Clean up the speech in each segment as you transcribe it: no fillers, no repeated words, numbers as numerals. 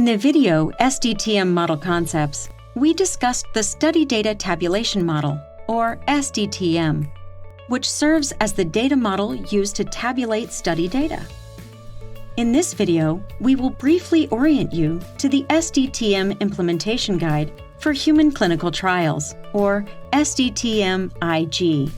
the video SDTM Model Concepts, we discussed the Study Data Tabulation Model, or SDTM, which serves as the data model used to tabulate study data. In this video, we will briefly orient you to the SDTM Implementation Guide for Human Clinical Trials, or SDTM-IG.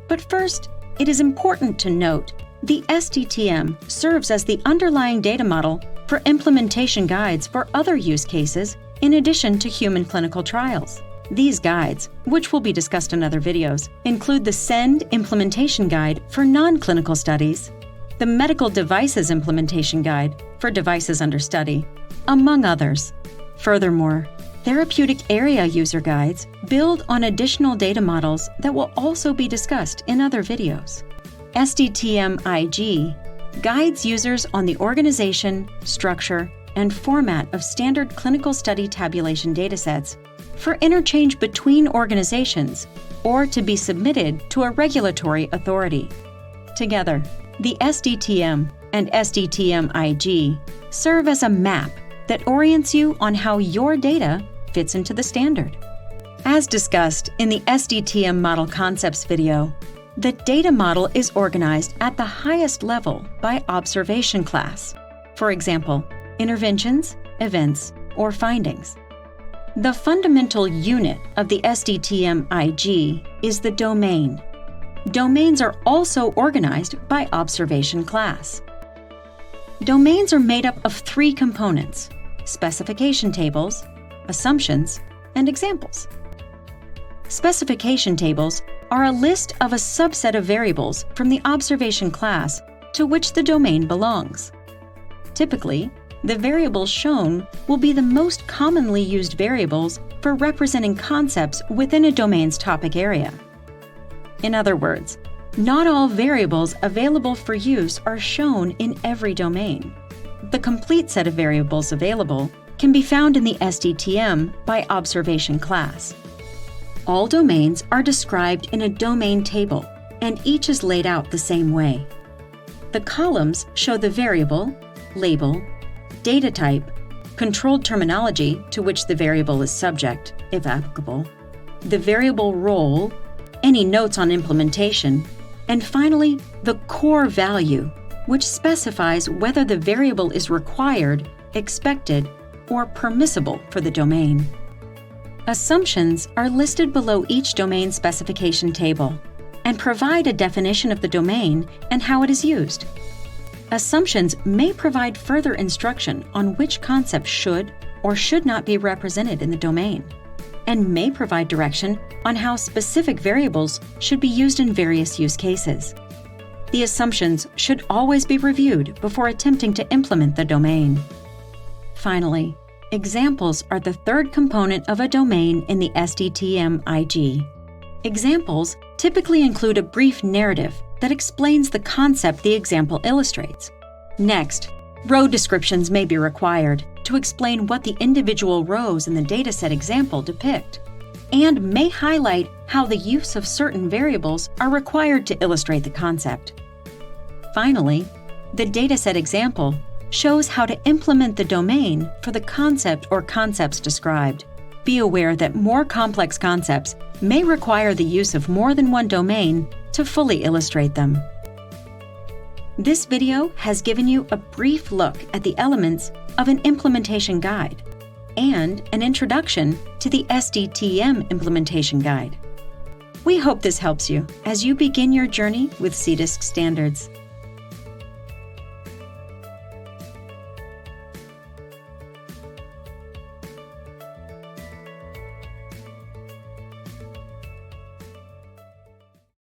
But first, it is important to note the SDTM serves as the underlying data model for implementation guides for other use cases in addition to human clinical trials. These guides, which will be discussed in other videos, include the SEND Implementation Guide for non-clinical studies, the Medical Devices Implementation Guide for devices under study, among others. Furthermore, therapeutic area user guides build on additional data models that will also be discussed in other videos. SDTM-IG guides users on the organization, structure, and format of standard clinical study tabulation datasets for interchange between organizations or to be submitted to a regulatory authority. Together, the SDTM and SDTM-IG serve as a map that orients you on how your data fits into the standard. As discussed in the SDTM Model Concepts video, the data model is organized at the highest level by observation class, for example, interventions, events, or findings. The fundamental unit of the SDTM-IG is the domain. Domains are also organized by observation class. Domains are made up of three components: specification tables, assumptions, and examples. Specification tables are a list of a subset of variables from the observation class to which the domain belongs. Typically, the variables shown will be the most commonly used variables for representing concepts within a domain's topic area. In other words, not all variables available for use are shown in every domain. The complete set of variables available can be found in the SDTM by observation class. All domains are described in a domain table, and each is laid out the same way. The columns show the variable, label, data type, controlled terminology to which the variable is subject, if applicable, the variable role, any notes on implementation, and finally, the core value, which specifies whether the variable is required, expected, or permissible for the domain. Assumptions are listed below each domain specification table and provide a definition of the domain and how it is used. Assumptions may provide further instruction on which concepts should or should not be represented in the domain, and may provide direction on how specific variables should be used in various use cases. The assumptions should always be reviewed before attempting to implement the domain. Finally, examples are the third component of a domain in the SDTM-IG. Examples typically include a brief narrative that explains the concept the example illustrates. Next, row descriptions may be required to explain what the individual rows in the dataset example depict, and may highlight how the use of certain variables are required to illustrate the concept. Finally, the dataset example shows how to implement the domain for the concept or concepts described. Be aware that more complex concepts may require the use of more than one domain to fully illustrate them. This video has given you a brief look at the elements of an implementation guide and an introduction to the SDTM Implementation Guide. We hope this helps you as you begin your journey with CDISC standards.